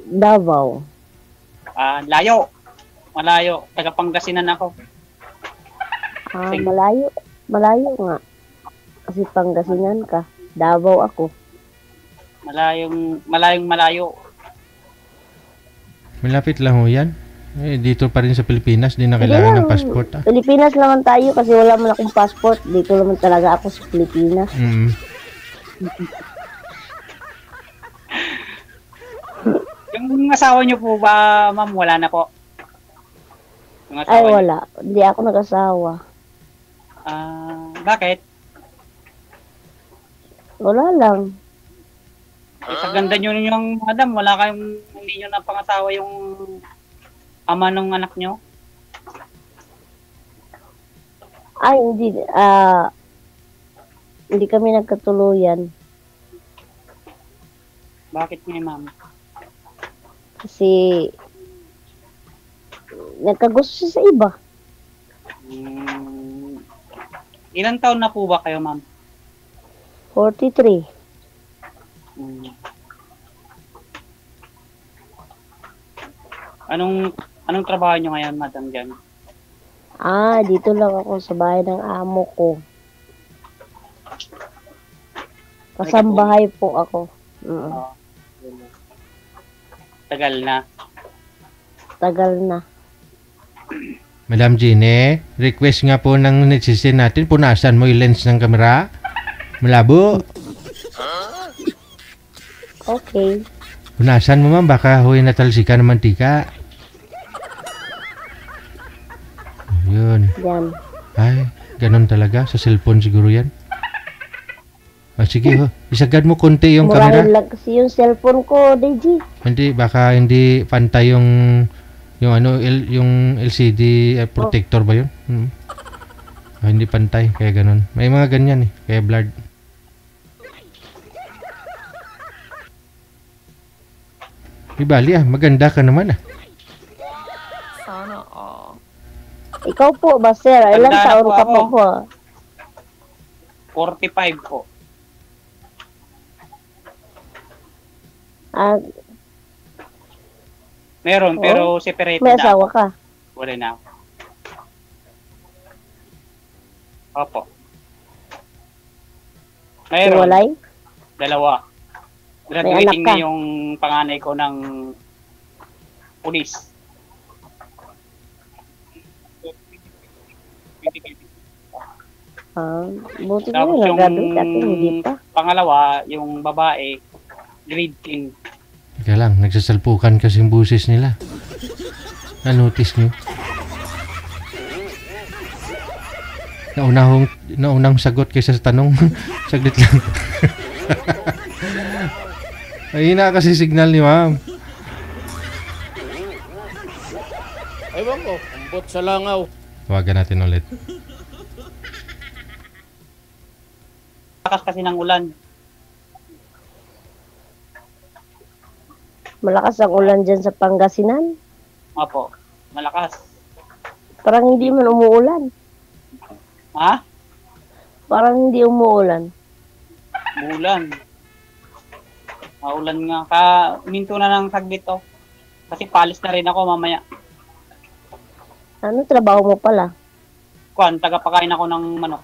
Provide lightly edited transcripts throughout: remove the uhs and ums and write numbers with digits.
Davao. Layo. Malayo. Taga Pangasinan ako. Sige. Malayo. Malayo nga. Kasi Pangasinan ka. Davao ako. Malayo. Malapit lang ho yan. Dito pa rin sa Pilipinas, di na kailangan ng passport. Pilipinas naman tayo kasi wala man akong passport. Dito naman talaga ako sa Pilipinas. Yung asawa niyo po ba, ma'am, wala na po? Ay, wala. Hindi ako nag-asawa. Bakit? Wala lang. Sa ganda nyo yung madam, hindi nyo na pangasawa yung ama ng anak nyo? Ay, hindi. Hindi kami nagkatuluyan. Bakit nga, ma'am? Kasi nagkagusto siya sa iba. Ilang taon na po ba kayo, ma'am? 43. Anong trabaho nyo ngayon, madam, dyan? Dito lang ako sa bahay ng amo ko. Kasambahay po ako. Tagal na. Tagal na. Madam Gine, request nga po ng netizen natin, punasan mo yung lens ng kamera. Malabo. Okay. Punasan mo, ma'am, baka huy natalsikan ng mantika. Yun. Yan. Ay, ganun talaga. Sa cellphone siguro yan. Sige ho. Isagad mo konti yung camera. Murahin lang kasi yung cellphone ko, DJ. Hindi, baka hindi pantay yung yung LCD protector ba yun? Hindi pantay, kaya ganun. May mga ganyan kaya blurred. Ibali maganda ka naman Sana Ikaw po ba, sir? Ilang taon ka po? 45 po. Meron, pero separate may asawa ka? Wala na. Opo. Meron. Walay? Dalawa. Graduating na yung panganay ko ng pulis. Buti Tapos mo yung nag-graduate at hindi pa. pangalawa, yung babae, grade 10. Teka lang, nagsasalpukan kasi yung buses nila. Na-notice nyo? Naunang sagot kaysa sa tanong. Saglit lang. Mahina kasi signal ni ma'am. Ewan ko, umbot sa langaw. Tawagan natin ulit. Lakas kasi ng ulan. Malakas ang ulan dyan sa Pangasinan. Opo, malakas. Parang hindi man umuulan. Ha? Parang hindi umuulan. Ulan. Maulan nga. Minto na ng saglit to. Kasi palis na rin ako mamaya. Ano trabaho mo pala? Tagapakain ako ng manok.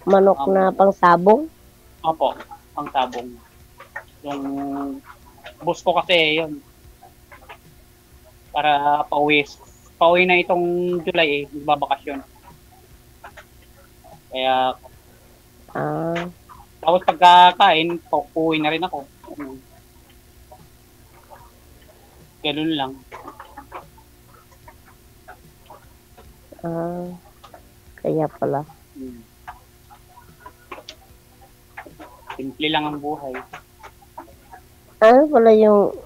Manok na pangsabong? Opo, pang tabong. Yung boss ko kasi yun. Para pauwi. Pauwi na itong July magbabakasyon. Kaya tapos pagkakain, pauwi na rin ako. Ganun lang. Kaya pala. Simple lang ang buhay. Ano pala yung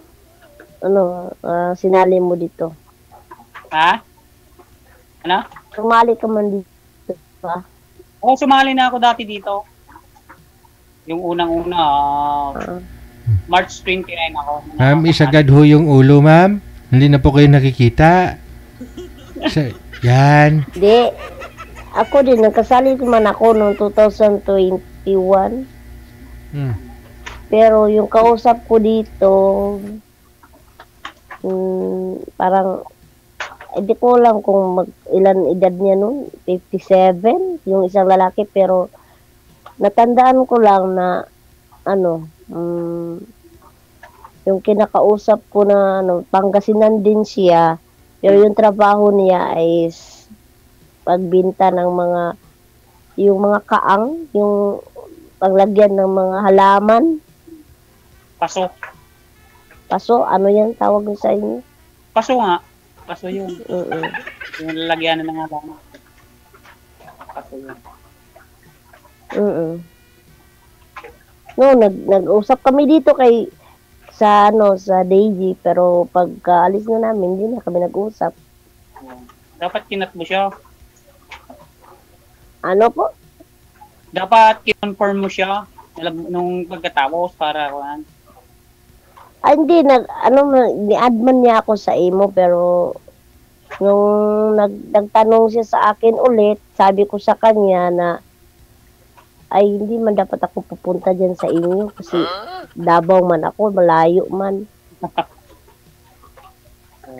sinali mo dito? Ha? Ano? Sumali ka man dito ba? Oo, sumali na ako dati dito. Yung unang-una, March 29 ako. Ma'am, isagad ho yung ulo, ma'am. Hindi na po kayo nakikita. Yan. Hindi. Ako din, nagkasali naman ako noong 2021. Pero yung kausap ko dito, parang, hindi ko alam kung ilan edad niya nun, 57, yung isang lalaki, pero natandaan ko lang na, yung kinakausap ko na, Pangasinan din siya, pero yung trabaho niya ay pagbinta ng yung mga kaang, yung paglagyan ng mga halaman. Paso. Paso, ano yan tawag niyo sa inyo? Paso nga. Paso yun. Mm-mm. Yung lalagyan ng halaman. Paso yun. Mm-mm. No, nag-usap kami dito sa Daisy, pero pagka alis na namin, hindi na kami nag-usap. Dapat kinat mo siya. Ano po? Dapat kinonfirm mo siya nung pagkatapos para Hindi, ni-add man niya ako sa imo, pero nung nagtanong siya sa akin ulit, sabi ko sa kanya na ay hindi man dapat ako pupunta dyan sa inyo kasi Davao man ako, malayo man.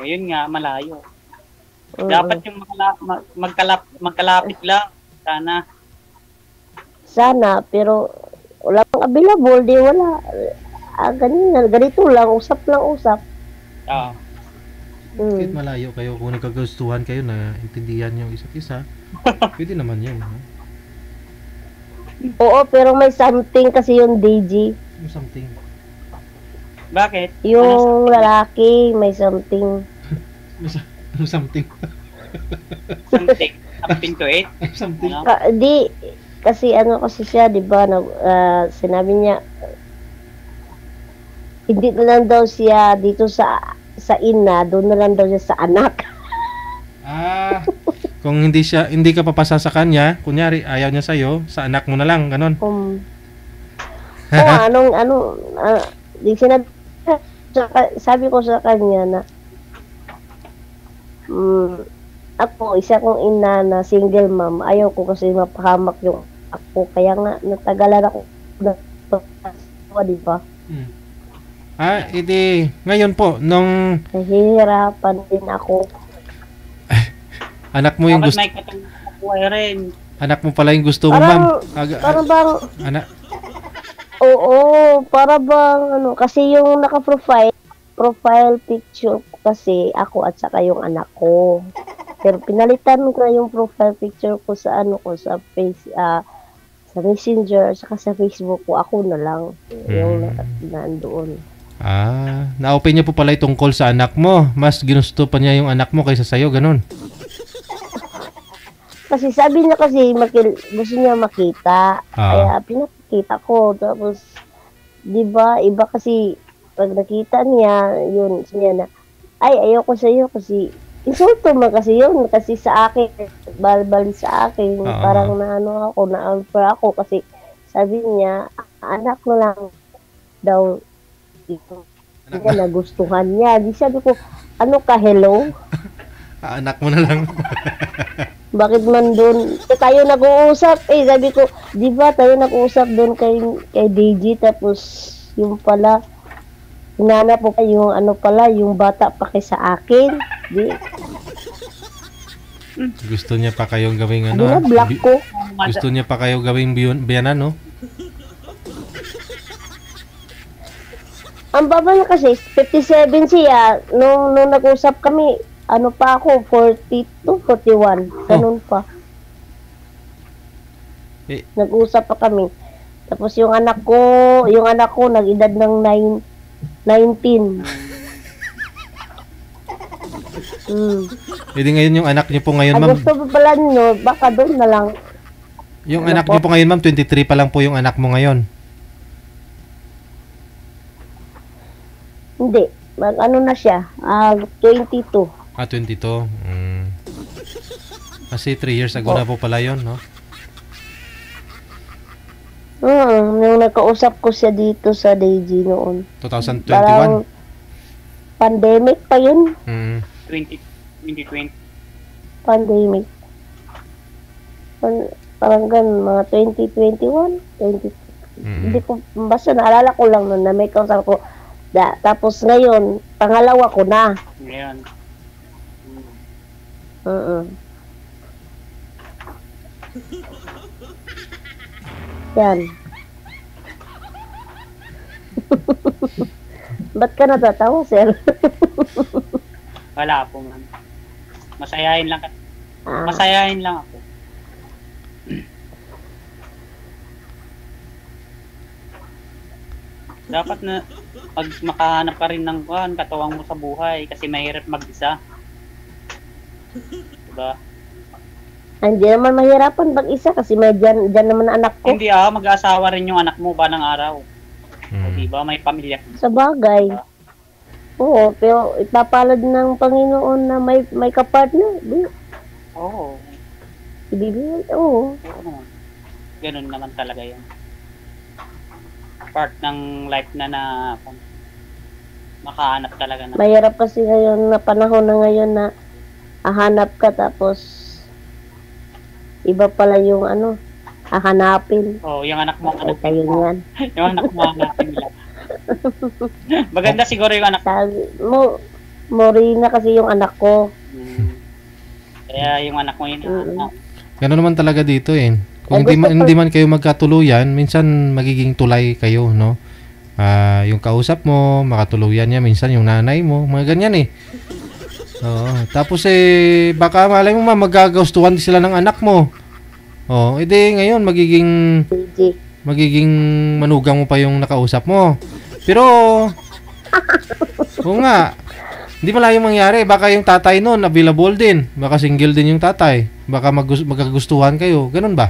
Yun nga, malayo. Mm. Dapat yung magkalapit lang. Sana, pero wala pang available, di wala. Ganito lang, usap lang usap. Oo. Kahit malayo kayo, kung nagkagustuhan kayo na intindihan yung isa't isa, pwede naman yun. Ha? Oo, pero may something kasi yung DG. Yung something. Bakit? Yung lalaki, may something. Yung something. Something to it? Something. Ano? Kasi siya, di ba, sinabi niya, hindi na lang daw siya dito sa ina, doon na lang daw siya sa anak. Kung hindi ka papasa sa kanya, kunyari ayaw niya sa'yo, sa anak mo na lang, ganon. Sabi ko sa kanya na, ako, isa kong ina na single mom, ayaw ko kasi mapahamak yung ako, kaya nga, natagalan ako na, di ba? Ngayon po, nung Nahihirapan din ako. anak mo yung gusto, Dapat may katungkuhay rin. anak mo pala yung gusto mo, ma'am. Para bang, Anak, oo, para bang, kasi yung profile picture ko kasi ako at saka yung anak ko. Pero pinalitan ko na yung profile picture ko sa sa sa Messenger, saka sa Facebook ko, ako na lang yung nandoon. na-open niya po pala itong call sa anak mo. Mas ginusto pa niya yung anak mo kaysa sa'yo, ganun. Kasi sabi niya kasi gusto niya makita. Kaya pinakita ko. Tapos, di ba, iba kasi pag nakita niya, yun, niya na, ay, ayoko sa iyo kasi insulto man kasi yun. Kasi sa akin, balbali sa akin. Parang na-unfair ako kasi sabi niya, anak mo lang daw ito. Hindi ka nagustuhan niya. Di sabi ko, ano ka, hello? Anak mo na lang. Bakit man doon? Tayo nag-uusap. Sabi ko, di ba tayo nag-uusap doon kay DG, tapos yung pala, hinanap po yung yung bata pa kay sa akin. Gusto niya pa kayong gawing Block ko. Gusto niya pa kayo gawing biyanan, no? Ang baba na kasi, 57 siya. Nung nag-usap kami, pa ako, 42, 41. Ganun pa. Nag-usap pa kami. Tapos yung anak ko, nag-edad ng 19. Pwede ngayon yung anak niyo po ngayon, ma'am. Gusto pa pala nyo, baka doon na lang. Yung anak niyo po ngayon, ma'am, 23 pa lang po yung anak mo ngayon. Hindi. Na siya? 22. 22. Kasi 3 years ago na po pala yun, no? Nung nagkausap ko siya dito sa Daisy noon. 2021? Parang pandemic pa yun. 2020. Pandemic. Parang ganun, mga 2021, Hindi ko, basta naalala ko lang nun na may kausap ko. Tapos ngayon, pangalawa ko na. Ngayon. Yan. Ba't ka natatawa, sir? Wala po, ma'am. Masayahin lang. Ah, Masayahin lang ako. Dapat na pag makahanap ka rin ng katuwang mo sa buhay kasi mahirap mag-isa. Diba? hindi naman mahirapan pag-isa kasi may dyan naman ang anak ko. Hindi mag-aasawa rin yung anak mo ba ng araw. Diba? May pamilya. Sa bagay. Oo, pero ipapalad ng Panginoon na may kapartner. Oo. Ibibigay, oo. Oo naman. Ganun naman talaga yan. Part ng life na makahanap talaga na. Mahirap kasi ngayon na panahon na ngayon na hahanap ka tapos iba pala yung hahanapin. Oh, yung anak mo. Ay, kayo yan. Yung anak mo hanapin nila. Maganda siguro yung anak Sabi mo, Morina kasi yung anak ko. Kaya yung anak mo yun. Gano'n naman talaga dito eh. Kung hindi man kayo magkatuluyan, minsan magiging tulay kayo, no? Yung kausap mo, makatuluyan niya, minsan yung nanay mo, mga ganyan eh. Oo. Tapos baka malay mo magagastuhan sila ng anak mo. Oh, edi ngayon magiging manugang mo pa yung nakausap mo. Pero, oo nga, hindi malayong mangyari. Baka yung tatay nun, available din. Baka single din yung tatay. Baka magkagustuhan kayo. Ganun ba?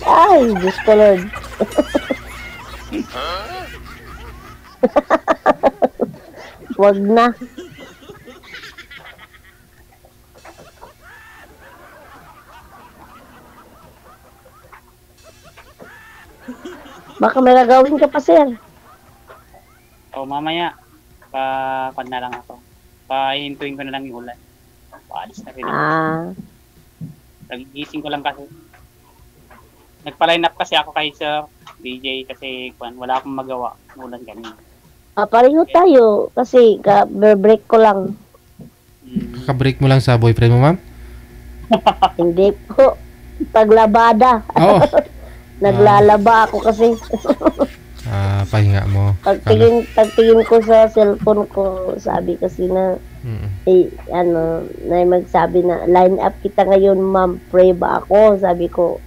Ay, Diyos ko Lord. Wag na. Baka may gagawin ka pa, sir. O mamaya, pan na lang ako. Pahintuin ko na lang yung ulan. Paalis na rin. Nagigising ko lang kasi. Nagpa-line up kasi ako kay Sir DJ kasi wala akong magawa. Ulan kanina. Pareho tayo kasi break ko lang. Kakabreak mo lang sa boyfriend mo, ma'am? Hindi po. Paglabada. Oo. Naglalaba ako kasi. Pahinga mo. Pagtingin ko sa cellphone ko, sabi kasi na na magsabi na line up kita ngayon, ma'am. Pray ba ako? Sabi ko,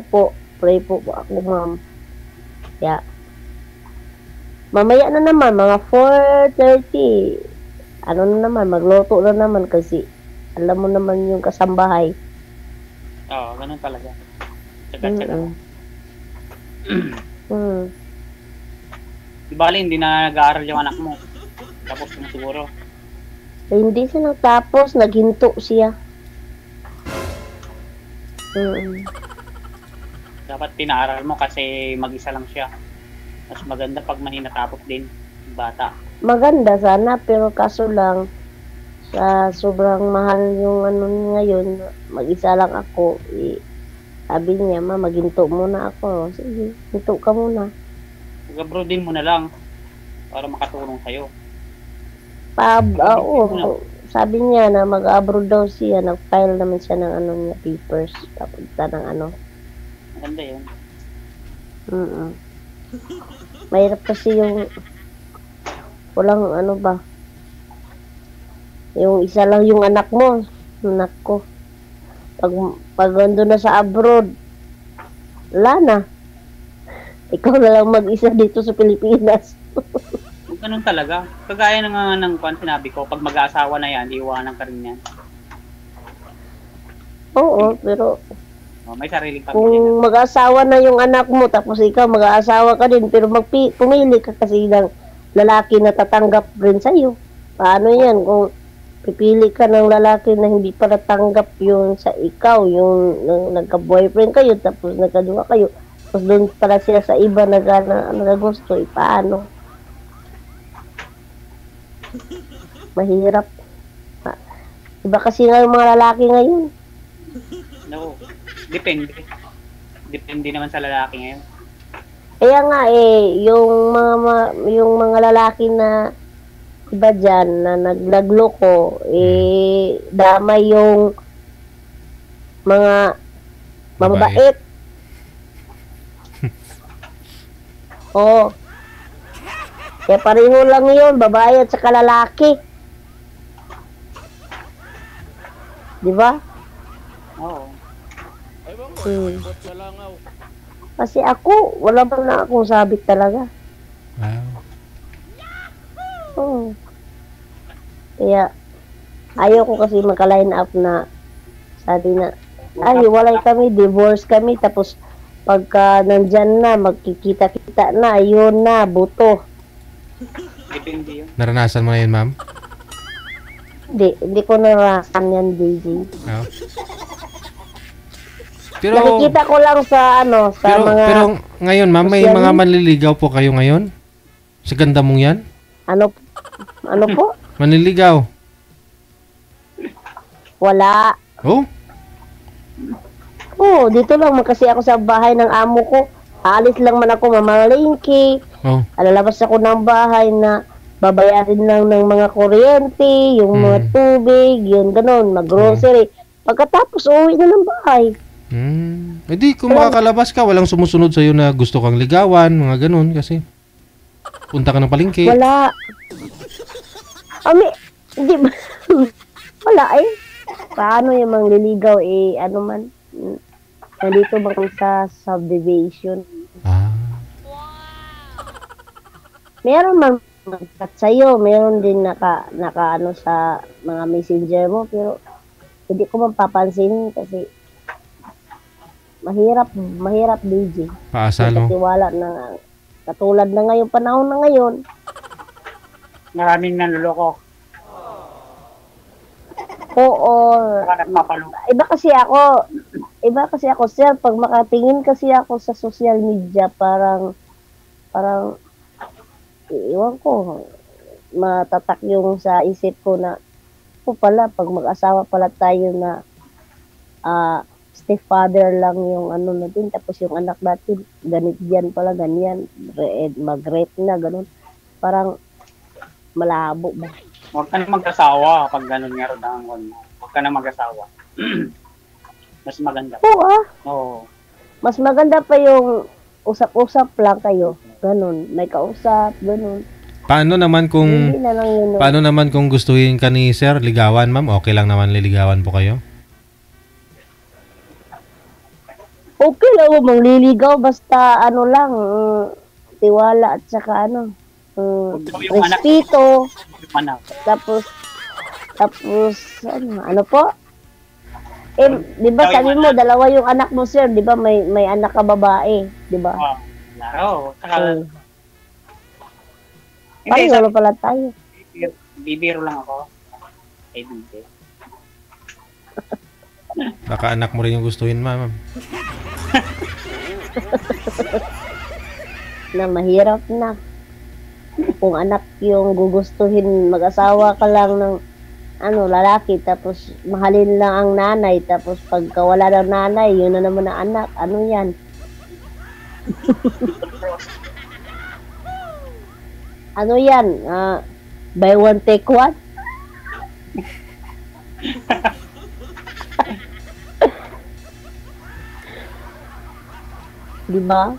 po, pray po ako, ma'am. Kaya mamaya na naman, mga 4:30. Na naman, magluto na naman kasi alam mo naman yung kasambahay. Oo, ganun talaga. Tsaga-tsaga. Di bali, hindi na nag-aaral yung anak mo. Tapos mo siguro. Hindi siya nagtapos, naghinto siya. Dapat pinaaral mo kasi mag-isa lang siya. Mas maganda pag may natapos din yung bata. Maganda sana, pero kaso lang, sa sobrang mahal yung ngayon, mag-isa lang ako. Sabi niya, maghinto muna ako. Sige, hinto ka muna. Mag-abroad din mo na lang para makatulong sa'yo. Sabi niya na mag-abroad daw siya, nag-file naman siya ng papers. Papunta ng Maganda yun. Mahirap kasi yung walang yung isa lang yung anak mo. Anak ko. Pag nandun na sa abroad, wala na. Ikaw na lang mag-isa dito sa Pilipinas. Ganun talaga. Kagaya ng sinabi ko, pag mag-aasawa na yan, iiwanan ka rin yan. Oo, pero may sariling pamilya. kung mag-asawa na yung anak mo, tapos ikaw mag-aasawa ka din, pero pumili ka kasi ng lalaki na tatanggap rin sa'yo. Paano yan? Kung pipili ka ng lalaki na hindi pa natanggap yung sa ikaw, yung nagka-boyfriend kayo, tapos nagkaduwa kayo, tapos doon pala sila sa iba nagagusto, paano? Mahirap. Iba kasi nga yung mga lalaki ngayon. No. Depende. Depende naman sa lalaki ngayon. Kaya nga yung mga lalaki na iba dyan na naglagloko, damay yung mga mababait. Oo. Kaya pareho lang yun, babae at saka lalaki. Di ba? Oo. Ewan ko, umbot sa langaw. Kasi ako, wala pa na akong sabit talaga. Wow. Oo. Kaya, ayaw ko kasi maka-line up na sabi na, hiwalay kami, divorce kami, tapos pagka nandyan na, magkikita-kita na, yun na, buto. Depende yun. Naranasan mo na yun, ma'am? Hindi ko narasan yan, DJ. Oo. Pero, Nakikita ko lang sa mga, pero ngayon, ma'am, may social mga manliligaw po kayo ngayon? Sa ganda mong yan? ano po? Manliligaw? Wala. Oh? Oo, dito lang man kasi ako sa bahay ng amo ko. Aalis lang man ako mamalingki. Oh. Alalabas ako ng bahay na babayarin lang ng mga kuryente, yung mga tubig, yun ganun, mag-grocery. Pagkatapos, uwi na ng bahay. Eh di, kung makakalabas ka, walang sumusunod sa'yo na gusto kang ligawan, mga ganun, kasi punta ka ng palengke. Wala. Hindi ba? Wala eh. Paano yung mga liligaw ano man? Nandito ba kung sa subdivision? Ah. Meron man nag-chat sa'yo, meron din naka sa mga messenger mo, pero hindi ko mapapansin kasi mahirap DJ. Paasal mo. Tiwala na katulad na ngayon, panahon na ngayon. Maraming nanluloko. Oo. Saka nagpapalo. Iba kasi ako, sir, pag makatingin kasi ako sa social media, parang iwan ko, matatak yung sa isip ko na, pala, pag mag-asawa pala tayo na stepfather lang yung natin, tapos yung anak natin, ganyan, mag-rape na, ganun. Parang malabo ba? Huwag ka na mag-asawa pag ganun nga rin ang ano. Huwag ka na mag-asawa. Mas maganda. Oo. Mas maganda pa yung usap-usap lang kayo. Ganun. May kausap, ganun. Paano naman Hindi na lang yun. paano naman kung gustuhin ka ni sir ligawan, ma'am? Okay lang naman liligawan po kayo? Okay lang mo mangliligaw, basta tiwala at saka Yung anak. respeto. Yung anak. Tapos ano po? Di ba sabi mo, dalawa yung anak mo, sir, di ba may anak ka babae, di ba? Oo. Saka, hindi, Pareho pala tayo. bibiro lang ako. Ay, hindi. Baka anak mo rin yung gustuhin, ma'am. Na mahirap na. Kung anak yung gugustuhin, mag-asawa ka lang ng lalaki, tapos mahalin lang ang nanay, tapos pagka wala ng nanay, yun na naman ang anak. Ano yan? Ano yan? Buy one, take one? Di ba?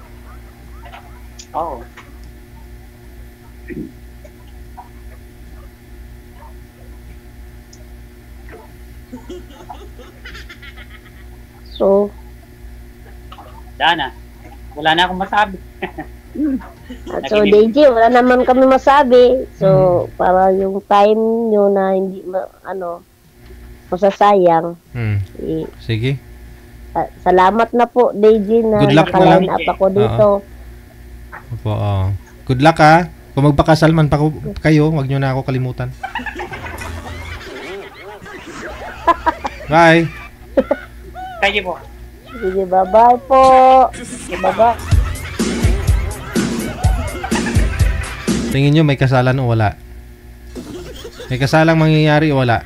Oo. So, Dana. Wala na akong masabi. so DJ, wala naman kami masabi. So, para yung time nyo na hindi masasayang. Sige. Salamat na po, DJ, na Good luck na naka-line lang. up ako dito. Opo, good luck ha. Kung magpakasal man pa kayo, wag nyo na ako kalimutan. Bye. Kayo po. Sige, bye-bye po. Bye-bye. Tingin nyo may kasalan o wala? May kasalang mangyayari o wala?